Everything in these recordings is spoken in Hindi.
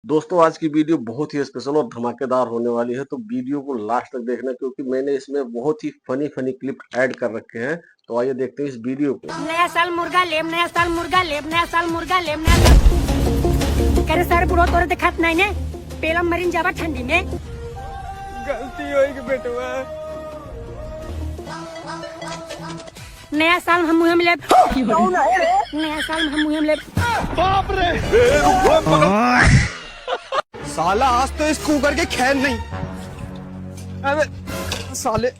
दोस्तों आज की वीडियो बहुत ही स्पेशल और धमाकेदार होने वाली है, तो वीडियो को लास्ट तक देखना क्योंकि मैंने इसमें बहुत ही फनी फनी क्लिप ऐड कर रखे हैं। तो आइए देखते हैं इस वीडियो को। नया साल मुर्गा लेब, नया साल मुर्गा लेब, नया साल मुर्गा लेब, नया साल करे सर बुढ़ो तोरे दिखात नहीं ने पेलम मरीन जावा ठंडी में गलती होई के बेटवा। नया साल हम मुहिम लेब, नया साल हम मुहिम लेब। बाप रे साला आज तो इस कुकर के खैर नहीं। अबे साले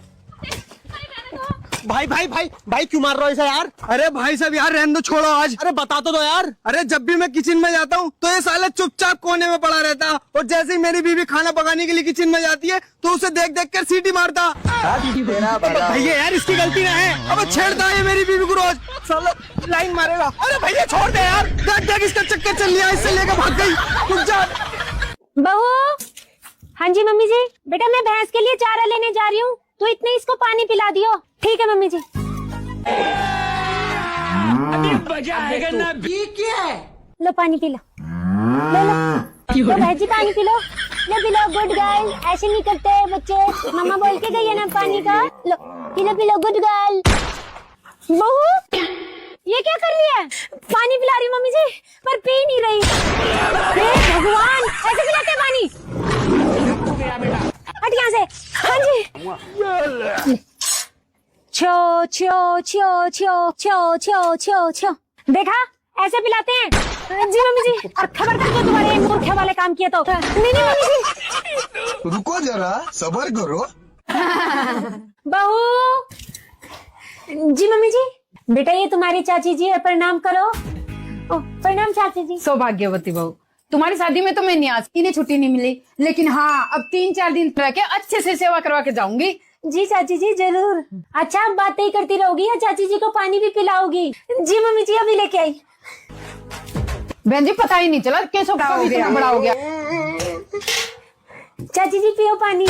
भाई भाई भाई भाई क्यों मार रहा हो ऐसा यार? अरे भाई साहब यार रहने दो, छोड़ो आज। अरे बता तो दो यार। अरे जब भी मैं किचन में जाता हूँ तो ये साला चुपचाप कोने में पड़ा रहता, और जैसे ही मेरी बीवी खाना पकाने के लिए किचन में जाती है तो उसे देख देख कर सीटी मारता। भैया यार इसकी गलती ना है, अब छेड़ता है मेरी बीवी को रोज, साला लाइन मारेगा। अरे भैया छोड़ दे यार, देख देख इसका चक्कर चल लिया, इससे लेकर भाग गई। रुक जा बहू। हाँ जी मम्मी जी। बेटा मैं भैंस के लिए चारा लेने जा रही हूँ, तो इतने इसको पानी पिला दियो। ठीक है मम्मी जी। मजा आएगा ना। ये क्या है? लो पानी पी लो, लो भाई जी पानी P low, pillow. Good girl, ऐसे नहीं करते बच्चे, मम्मा बोल के गई है ना पानी का। लो पिलो गुड गर्ल। बहू ये क्या कर रही है? पानी पिला रही मम्मी जी, पर पी नहीं रही। हे भगवान, ऐसे पिलाते हैं पानी? हट यहाँ से। हाँ जी। छो छो छो छो छो छो छो छो। देखा ऐसे पिलाते हैं जी मम्मी जी। और खबर कर दो तुम्हारे मूर्खे वाले काम किए तो। नहीं मम्मी जी। रुको जरा सब्र करो। बहू जी। मम्मी जी बेटा ये तुम्हारी चाची जी है, प्रणाम करो। ओ, प्रणाम चाची जी। सौभाग्यवती बहू, तुम्हारी शादी में तो मैं नहीं आज, इन्हें छुट्टी नहीं मिली, लेकिन हाँ अब 3-4 दिन रह के अच्छे से सेवा करवा के जाऊंगी। जी चाची जी जरूर। अच्छा अब बातें ही करती रहोगी या चाची जी को पानी भी पिलाओगी? जी मम्मी जी अभी लेके आई। बहन जी पता ही नहीं चला कैसे बड़ा हो गया। चाची जी पियो पानी।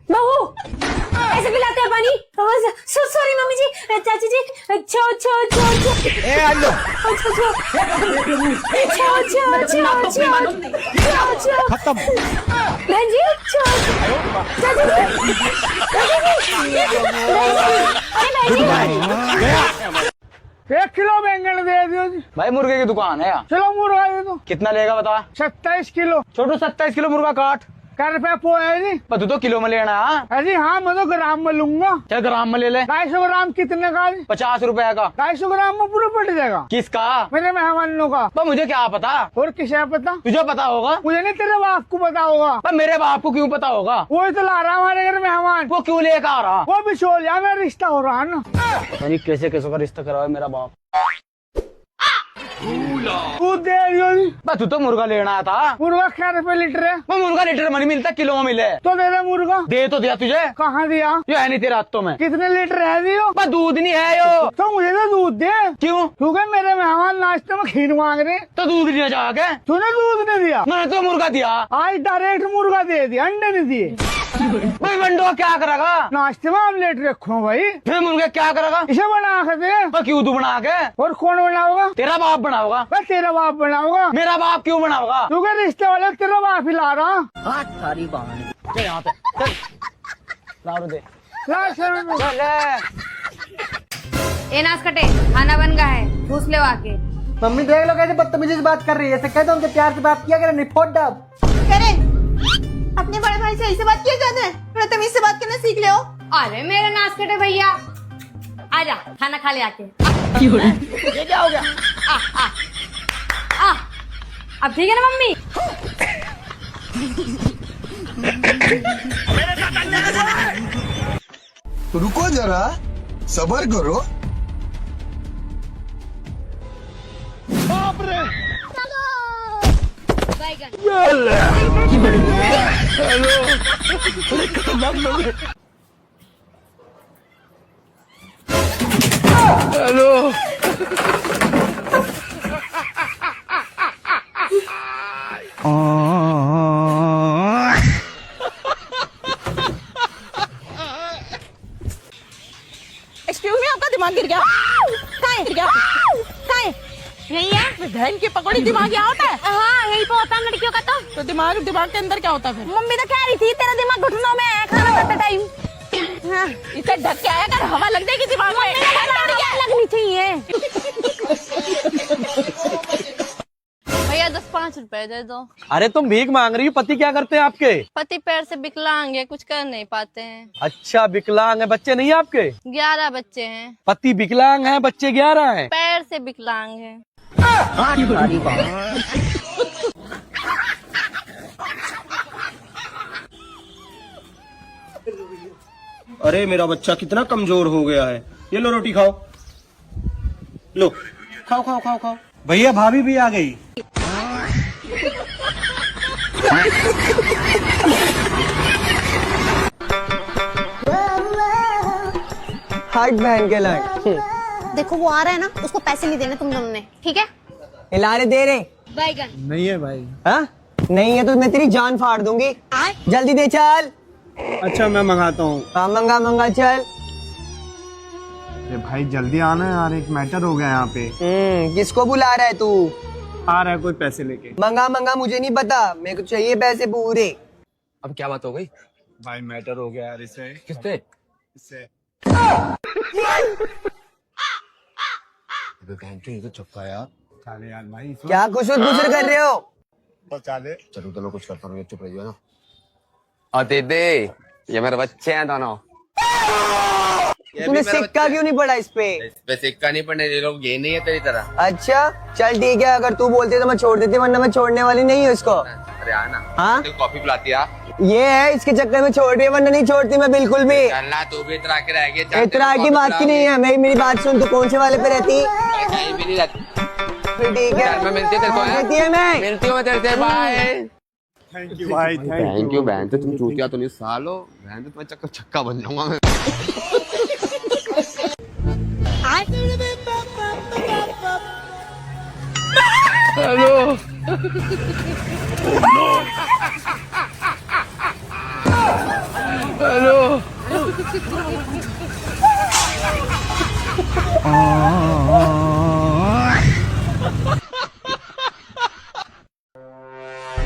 बहू ऐसे पिलाते हैं पानी? सॉरी मम्मी जी। चाची जी छो छो छो छो। ए आलो छो छो छो छो छो छो। खत्म। बहन जी छो। चाची जी, अरे बहन जी। 1 किलो बैंगन दे दियो जी। भाई मुर्गे की दुकान है। चलो मुर्गा दे दो। कितना लेगा बता? 27 किलो। छोटू 27 किलो मुर्गा काट। क्या रुपया पो है जी? पर तू तो किलो में लेना है। अजी हाँ मैं तो ग्राम में लूंगा। क्या ग्राम में ले ले? 250 ग्राम कितने का? 50 रुपया का। 250 ग्राम में पूरा पड़ जाएगा। किसका? मेरे मेहमानों का। पर मुझे क्या पता? और किसे पता? तुझे पता होगा। मुझे नहीं, तेरे बाप को पता होगा। पर मेरे बाप को क्यों पता होगा? वो तो ला रहा हमारे घर मेहमान। वो क्यों लेकर आ रहा? वो भी छोड़ मेरा रिश्ता हो रहा है ना। यानी कैसे कैसे का रिश्ता करवा मेरा बाप। दूध दे दियो जी। पर तू तो मुर्गा लेना आया था। मुर्गा क्या रुपए लीटर है? वो मुर्गा लीटर में नहीं मिलता, किलो में मिले। तो दे दे मुर्गा। दे तो दिया तुझे। कहाँ दिया? यो है नहीं तेरे हाथों में। कितने लीटर है दियो? पर दूध नहीं है यो। तो मुझे तो दूध दे। क्यों? क्योंकि मेरे मेहमान नाश्ते में खीर मांग रहे। तो दूध नहीं जाके। तूने दूध नहीं दिया? मैंने तो मुर्गा दिया। आज डायरेक्ट मुर्गा दे दिया, अंडे नहीं दिए। भाई बंडो क्या करेगा? नाश्ते में ऑमलेट रखो भाई। फिर मुर्गे क्या करेगा? इसे बना के दे। पर क्यों तू बना के? और कौन बनाओगा? तेरा बाप बनाओगा। बस तेरा बाप बनाओगा। मेरा बाप क्यों बनाओगा? क्योंकि रिश्ते वाले तेरा बाप ही ला रहा। चल यहाँ पे चल। लाओ दे। ला शर्म। चल ए नाच कटे, खाना बन गया है, ठूस ले आके। मम्मी देख लो कैसे बदतमीजी से बात कर रही है। ऐसे कहते उनसे प्यार से बात किया करे, नहीं फोड़ डब। करे अपने बड़े भाई से ऐसे बात किया जाता है? थोड़ा तमीज से बात करना सीख ले। अरे मेरे नाच कटे भैया, आजा खाना खा ले आके। ये क्या हो गया? अब ठीक है ना मम्मी? रुको जरा सब्र करो। बाप रे। हेलो। एक्सक्यूज मी, आपका दिमाग गिर गया? कहाँ है? गिर गया? कहाँ है? बहन की पकौड़ी दिमाग यहाँ होता है। हाँ यही तो होता है लड़कियों का। तो दिमाग के अंदर क्या होता है फिर? मम्मी तो कह रही थी तेरा दिमाग घुटनों में है खाना खाते टाइम। हाँ, इसे ढक के आया कर, हवा लग जाएगी दिमाग में। लगनी चाहिए। भैया 10-5 रुपए दे दो। अरे तुम भीख मांग रही हो, पति क्या करते हैं आपके? पति पैर से विकलांग है, कुछ कर नहीं पाते हैं। अच्छा विकलांग है, बच्चे नहीं है आपके? 11 बच्चे हैं। पति विकलांग है, बच्चे 11 हैं। पैर से विकलांग है। अरे मेरा बच्चा कितना कमजोर हो गया है। ये लो रोटी खाओ, लो खाओ खाओ खाओ खाओ। भैया भाभी भी आ गई। हाइट बहन के लाइट। देखो वो आ रहा है ना, उसको पैसे नहीं देने तुम दोनों ने, ठीक है? हिलाने दे रहे बैगन नहीं है भाई। हाँ नहीं है तो मैं तेरी जान फाड़ दूंगी। जल्दी दे चल। अच्छा मैं मंगाता हूँ। हाँ मंगा मंगा चल। भाई जल्दी आना यार, एक मैटर हो गया यहाँ पे। किसको बुला रहा है तू? आ रहा है कोई पैसे लेके। मंगा मंगा मुझे नहीं पता, मेरे को चाहिए पैसे पूरे। अब क्या बात हो गई? भाई मैटर हो गया यार इसे। किससे? इससे तो चुपका यार। चाले यार भाई। क्या कुछ गुजर कर रहे हो? चाले चलो तो कुछ करता हूँ, चुप रहिए ना। और दीदी ये मेरे बच्चे हैं दोनों। तूने सिक्का क्यों नहीं पड़ा इस पे? सिक्का नहीं पड़ने, ये लोग ये नहीं है तेरी तरह। अच्छा चल ठीक है, अगर तू बोलते तो मैं छोड़ देती, वरना मैं छोड़ने वाली नहीं हूँ इसको। अरे आना। हाँ कॉफी पिलाती है। ये है, इसके चक्कर में छोड़ रही है, वरना नहीं छोड़ती मैं बिल्कुल भी। अल्लाह तू भी इतरा के रह गया। इतना की बात की नहीं है, मेरी बात सुन। तू कौन से वाले पे रहती? कहीं भी नहीं रहती। फिर ठीक है, मैं मिलती है तेरे को। रहती है मैं मिलती हूँ मैं तेरे से। बाय। थैंक यू भाई। Thank you. बहन तो तुम चूतिया तो नहीं सालो। बहन तो तुम्हारे चक्कर छक्का बन जाऊंगा मैं। हेलो। हेलो।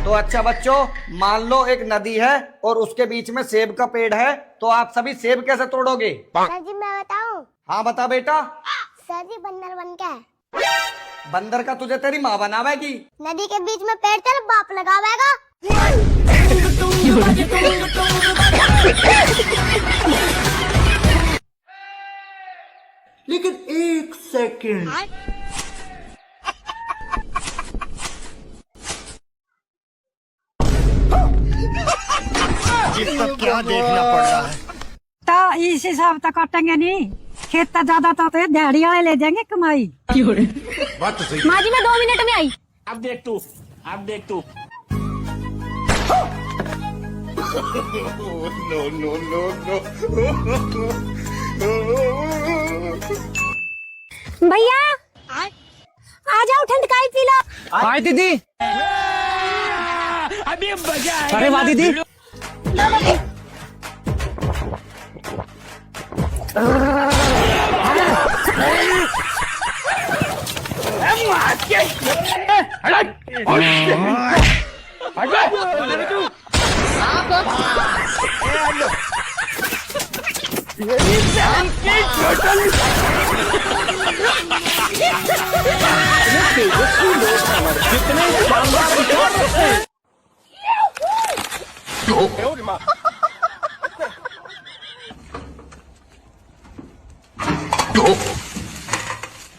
तो अच्छा बच्चों, मान लो एक नदी है और उसके बीच में सेब का पेड़ है, तो आप सभी सेब कैसे तोड़ोगे? सर जी मैं बताऊं? हाँ बता बेटा। सर जी बंदर बन के। बंदर का तुझे तेरी माँ बनावेगी। नदी के बीच में पेड़ तेरा बाप लगावेगा। लेकिन एक सेकंड, क्या देखना पड़ रहा है? तो इस हिसाब तक काटेंगे नहीं, खेत तो ज्यादा तो दिहाड़ी वाले ले जाएंगे कमाई। बात तो सही। माँ जी मैं 2 मिनट में आई। अब देख तू, अब देख तू। No no no no. भैया आ जाओ, ठंडकाई पी लो। हाय दीदी। अभी मजा है। अरे वाह दीदी।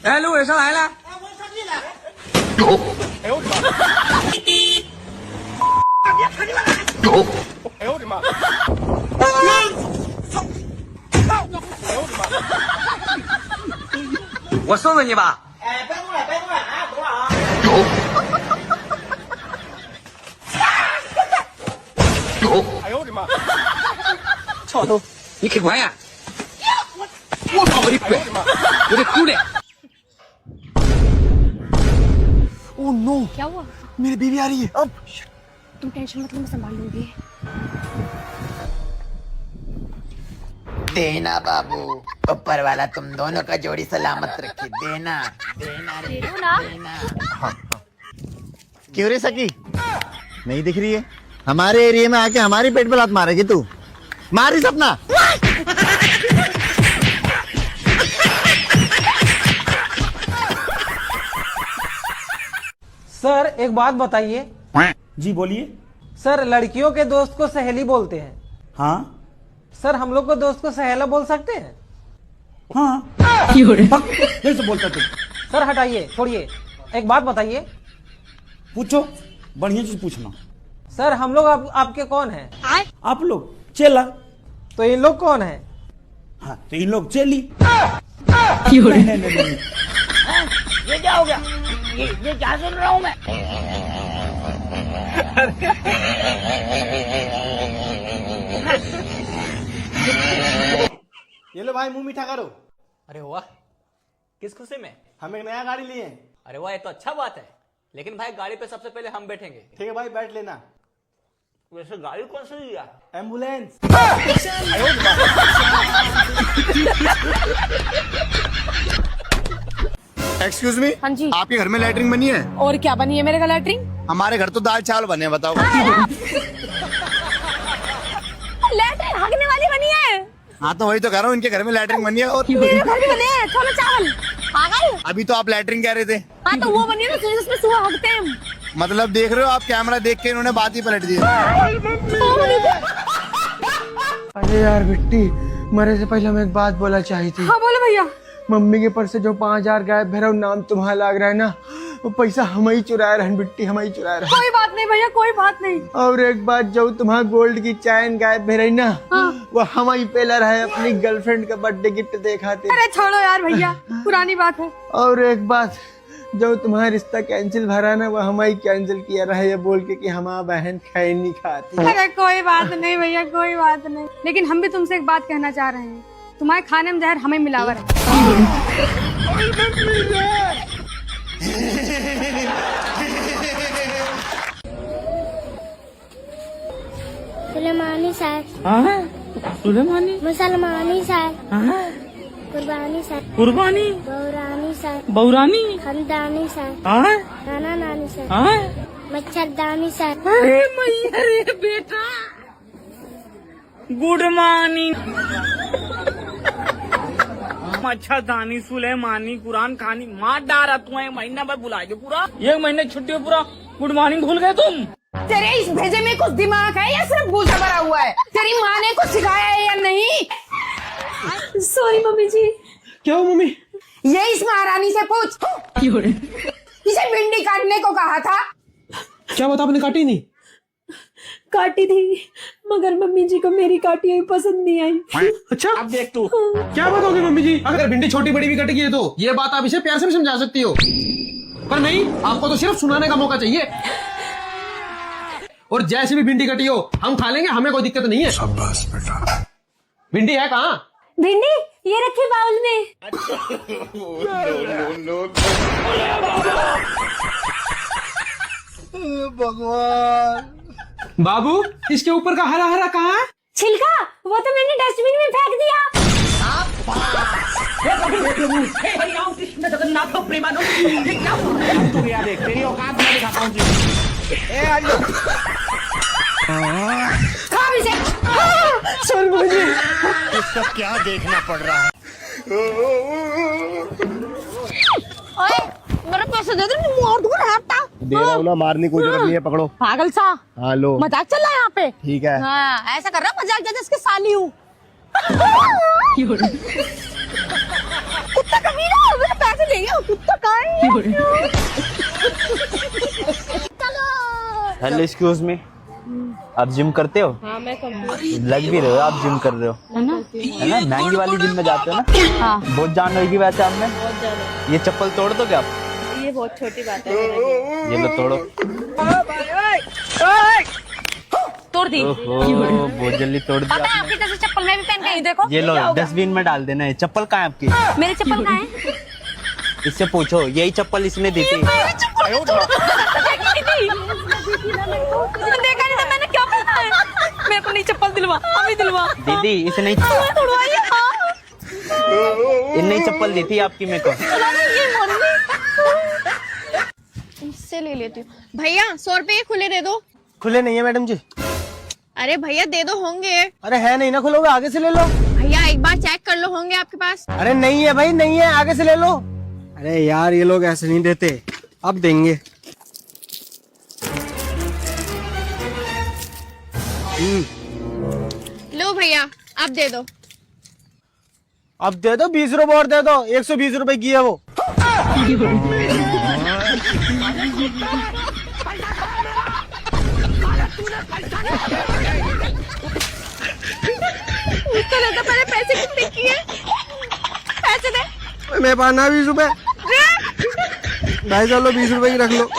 हेलो ऐसा आयला।我送给你吧。操头，你开关呀！我操，我的鬼！我的姑娘！ ओह नो, क्या हुआ? मेरी बीवी आ रही है अब। तुम टेंशन मत लो, मैं संभाल लूंगी। देना बाबू, ऊपर वाला तुम दोनों का जोड़ी सलामत रखे। देना देना रे, देना। क्यों रे सकी, नहीं दिख रही है? हमारे एरिया में आके हमारी पेट पे लात मारेगी तू? मारी सपना। सर एक बात बताइए। जी बोलिए। सर लड़कियों के दोस्त को सहेली बोलते हैं। हाँ सर हम लोग को दोस्त को सहेला बोल सकते हैं? हाँ फिर से बोलता तू। सर हटाइए, छोड़िए, एक बात बताइए। पूछो, बढ़िया चीज पूछना। सर हम लोग आपके कौन हैं? आप लोग चेला। तो इन लोग कौन हैं? हाँ तो इन लोग चेली। ये क्या हो गया? ये क्या सुन रहा हूँ मैं? ये लो भाई, मुंह मीठा करो। अरे वाह, किस खुशी में? हम एक नया गाड़ी लिए हैं। अरे वाह, ये तो अच्छा बात है। लेकिन भाई गाड़ी पे सबसे पहले हम बैठेंगे। ठीक है भाई, बैठ लेना। वैसे गाड़ी कौन सी लिया? एम्बुलेंस। एक्सक्यूज मी, हाँ जी। आपके घर में लैट्रिन बनी है? और क्या बनी है मेरे का लैट्रिन? हमारे घर तो दाल चावल बने हैं, बताओ। लैट्रिन हगने वाली बनी है। हाँ तो वही तो कह रहा हूँ, इनके घर में लैट्रिन बनी है। और मेरे घर भी बने हैं छोले चावल। पागल। अभी तो आप लैट्रिन कह रहे थे। हाँ तो वो बनी है ना जिसमें सुबह हगते हैं। मतलब देख रहे हो आप, कैमरा देख के इन्होंने बात ही पलट दी। अरे यार बिट्टी, मरे से पहले मैं एक बात बोला चाही थी। हाँ बोलो भैया। मम्मी के पर्स से जो 5000 गायब भैरव नाम तुम्हारा लग रहा है ना, वो पैसा हम ही चुराए रहे बिट्टी, हम ही चुराए रहे। कोई बात नहीं भैया, कोई बात नहीं। और एक बात, जो तुम्हारा गोल्ड की चैन गायब भैरई ना, वो हम ही पेला रहे अपनी गर्लफ्रेंड का बर्थडे गिफ्ट देखा थे। अरे छोड़ो यार भैया, पुरानी बात है। और एक बात, जो तुम्हारा रिश्ता कैंसिल भरा ना, वो हम ही कैंसिल किया रहा है बोल के कि हमारा बहन खैर नहीं खाती। अरे कोई बात नहीं भैया, कोई बात नहीं। लेकिन हम भी तुमसे एक बात कहना चाह रहे हैं, तुम्हारे खाने में जहर हमें मिलावर है। सुलेमानी सर। सुलेमानी, मुसलमानी सर। कुर्बानी सर। कुर्बानी, बौरानी सर। बौरानी, खानदानी सर। नाना नानी सर। मच्छरदानी सर। अरे मैया रे बेटा, गुड मॉर्निंग। मच्छरदानी, सुलेमानी, कुरान खानी, मार डारा तुम्हें महीना भर बुला के पूरा 1 महीने छुट्टी में पूरा गुड मॉर्निंग भूल गए तुम। तेरे इस भेजे में कुछ दिमाग है या सिर्फ भूसा भरा हुआ है? तेरी माँ ने कुछ सिखाया है या नहीं? सॉरी मम्मी जी। क्या हो मम्मी? ये इस महारानी से पूछ। इसे भिंडी काटने को कहा था। क्या बता, आपने काटी नहीं? काटी थी, मगर मम्मी जी को मेरी काटी हुई पसंद नहीं आई। अच्छा, अब देख तू। क्या बात होगी मम्मी जी? अगर भिंडी छोटी बड़ी भी कटेगी है तो ये बात आप इसे प्यार से भी समझा सकती हो, पर नहीं, आपको तो सिर्फ सुनाने का मौका चाहिए। और जैसे भी भिंडी कटी हो हम खा लेंगे, हमें कोई दिक्कत नहीं है। शाबाश बेटा। भिंडी है कहाँ? भिंडी ये रखी बाउल में। भगवान। बाबू, इसके ऊपर का हरा हरा कहाँ है? छिलका वो तो मैंने डस्टबिन में फेंक दिया। तू यार देख, तेरी औकात मैं दिखाता हूँ। सर मुझे इसका क्या देखना पड़ रहा है? ओए मेरे पैसे दे दे, मार दूंगा हफ्ता। दे रहा हूँ ना, मारने की कोई जरूरत नहीं है, पकड़ो। पागल सा, हाँ लो, मजाक चल रहा है यहाँ पे। ठीक है। हाँ ऐसा कर रहा है, मजाक जैसे इसके साली हूँ। कुत्ता कमीना, मेरे पैसे ले गया। कुत्ता कहाँ है? हेलो, एक्सक्यूज मी, आप जिम करते हो? हाँ मैं लग भी रहे हो आप जिम कर रहे हो, है ना? महंगी वाली जिम में जाते हो ना? हाँ बहुत जान होगी वैसे आप में। ये चप्पल तोड़ दो क्या आप? ये बहुत छोटी बात है। ये लो तोड़ो। तोड़ दी। ओहो, बहुत जल्दी तोड़ दिया पता है आपकी जैसी चप्पल मैं भी पहन के, देखो। ये लो डस्टबिन में डाल देना है। चप्पल कहाँ है आपकी? मेरी चप्पल कहाँ है? इससे पूछो, यही चप्पल इसने दी थी। देखा नहीं था मैंने, क्यों पहना है? मेरे को नहीं चप्पल दिलवा, अभी दिलवा। दीदी इसे नहीं, इन्हें चप्पल दी थी आपकी मेरे को। इससे ले लेती हूँ। भैया 100 रुपए खुले दे दो। खुले नहीं है मैडम जी। अरे भैया दे दो, होंगे। अरे है नहीं ना, खुलोगे आगे से ले लो। भैया एक बार चेक कर लो, होंगे आपके पास। अरे नहीं है भाई, नहीं है, आगे से ले लो। अरे यार ये लोग ऐसे नहीं देते, अब देंगे। लो भैया आप दे दो। अब दे दो, 20 रुपए और दे दो, 120 रुपए की है वो। उसको लगा पहले पैसे कितने किए, पैसे दे। मेरे पास ना 20 रुपए। भाई चलो 20 रुपए की रख लो।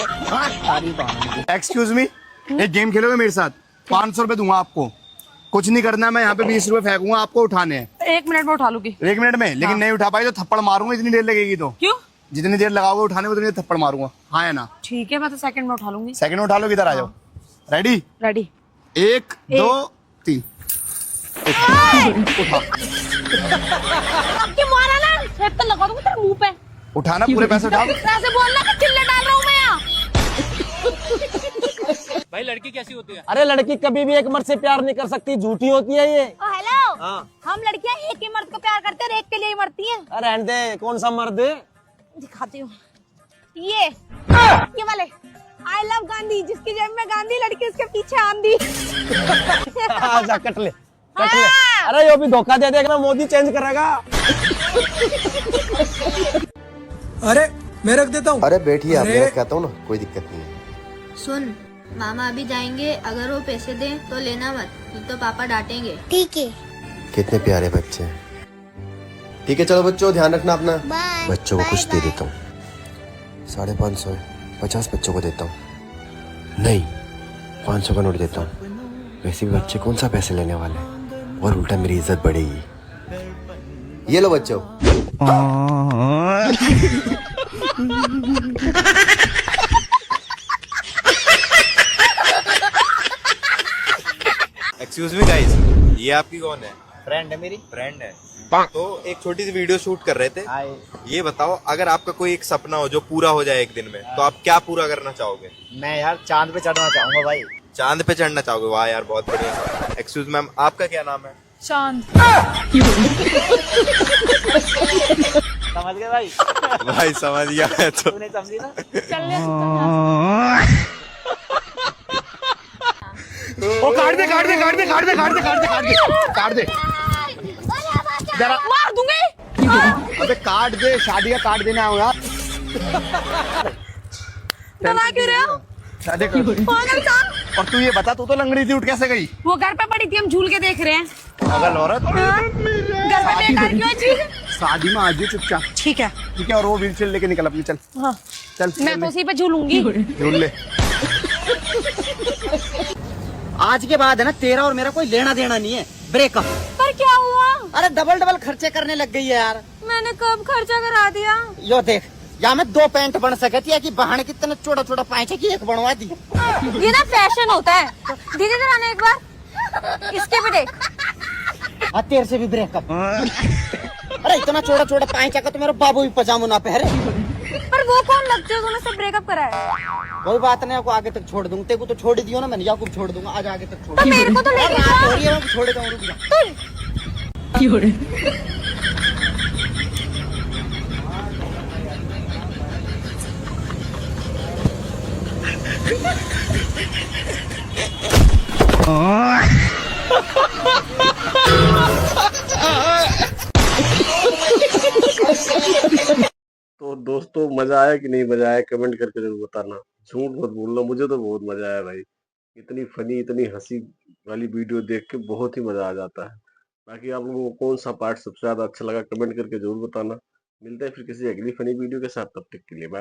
एक्सक्यूज मी, एक गेम खेलोगे मेरे साथ? 500 रुपए दूंगा आपको। कुछ नहीं करना, मैं यहाँ पे 20 रुपए फेंकूंगा, आपको उठाने हैं। 1 मिनट में उठा लूंगी। 1 मिनट में? लेकिन नहीं उठा पाई तो थप्पड़ मारूंगा, इतनी देर लगेगी तो। क्यों? जितनी देर लगाओगे उठाने में उतनी देर थप्पड़ मारूंगा। हाँ या ना? ठीक है, मैं तो सेकंड में उठा लूंगी। सेकंड में उठा लो, इधर आ जाओ। रेडी? रेडी। 1 2 3। अब के मारा ना, फिर तो लगा दूंगा तेरे मुंह पे। उठाना, पूरे पैसे उठाओ। ऐसे बोलना कि चिल्ले डाल रहा हूँ मैं यहाँ। भाई लड़की कैसी होती है? अरे लड़की कभी भी एक मर्द से प्यार नहीं कर सकती, झूठी होती है ये। हेलो, हम लड़कियाँ एक ही मर्द को प्यार करते हैं, एक के लिए ही मरती हैं। अरे रहने दे, कौन सा मर्द? दिखाती हूँ, ये वाले। आई लव गांधी, जिसकी जेब में गांधी, लड़की उसके पीछे आंधी। आजा कट ले, कट ले। अरे ये भी धोखा दे देगा, मोदी चेंज करेगा। अरे मैं रख देता हूँ। अरे बैठिए, आप, मैं कहता हूँ ना, कोई दिक्कत नहीं है। सुन, मामा अभी जाएंगे, अगर वो पैसे दें तो लेना मत, नहीं तो पापा डांटेंगे। ठीक है। कितने प्यारे बच्चे हैं। ठीक है चलो बच्चों, ध्यान रखना अपना। बच्चों को कुछ दे देता हूँ। 550 है, 50 बच्चों को देता हूँ। नहीं, 500 का नोट देता हूँ। वैसे भी बच्चे कौन सा पैसे लेने वाले हैं, और उल्टा मेरी इज्जत बढ़ेगी। ये लो बच्चों। एक्सक्यूज मी गाइस, ये आपकी कौन है? फ्रेंड है मेरी। फ्रेंड है। तो एक छोटी सी वीडियो शूट कर रहे थे। ये बताओ, अगर आपका कोई एक सपना हो जो पूरा हो जाए एक दिन में, तो आप क्या पूरा करना चाहोगे? मैं यार चांद पे चढ़ना चाहूंगा भाई। चांद पे चढ़ना चाहोगे? वाह यार, बहुत बढ़िया। एक्सक्यूज मैम, आपका क्या नाम है? चांद। समझ गए भाई? भाई समझ गया है तो। तूने समझी ना? ओ काट दे, काट दे, काट दे, काट दे, काट दे, काट दे, काट दे, काट दे। जरा मार दूंगी। अबे काट दे, शादी का काट देना हो यार। दबा क्यों रहे हो? शादी कर। और तू ये बता, तू तो लंगड़ी थी, उठ कैसे गई? वो घर पे पड़ी थी, हम झूल के देख रहे हैं। पागल औरत। घर पे बेकार क्यों है चीज? शादी में आज चुपचाप। ठीक है। ठीक है, और वो व्हीलचेयर लेके निकल अपनी। चल हाँ। चल, मैं तो उसी पे झूलूंगी। झूल ले। आज के बाद है ना, तेरा और मेरा कोई लेना देना नहीं है, ब्रेकअप। पर क्या हुआ? अरे डबल डबल खर्चे करने लग गई है यार। मैंने कब खर्चा करा दिया? यो देख, या मैं 2 पैंट बन सकती है कि बहन कितना छोटा छोटा पाँच है कि एक बनवा दी। ये ना फैशन होता है। दीदी इधर आने एक बार, इसके भी देख। तेरे से भी ब्रेकअप। अरे इतना छोटा छोटा पाँच है तो मेरा बाबू भी पजामू ना पहरे। पर वो कौन लगते है तूने सब ब्रेकअप करा है? कोई बात नहीं, आपको आगे तक छोड़ दूंगा। तेरे को तो छोड़ दियो ना मैंने, याकूब छोड़ दूंगा। आज आगे तक छोड़। तो मेरे को तो लेके जा। हो रही है, मैं छोड़ दूंगा, रुक जा। तो दोस्तों, मजा आया कि नहीं मजा आया, कमेंट करके जरूर बताना। झूठ मत बोलना, मुझे तो बहुत मजा आया भाई। इतनी फनी, इतनी हंसी वाली वीडियो देख के बहुत ही मजा आ जाता है। बाकी आप लोगों को कौन सा पार्ट सबसे ज्यादा अच्छा लगा, कमेंट करके जरूर बताना। मिलते हैं फिर किसी अगली फनी वीडियो के साथ, तब तक के लिए बाय।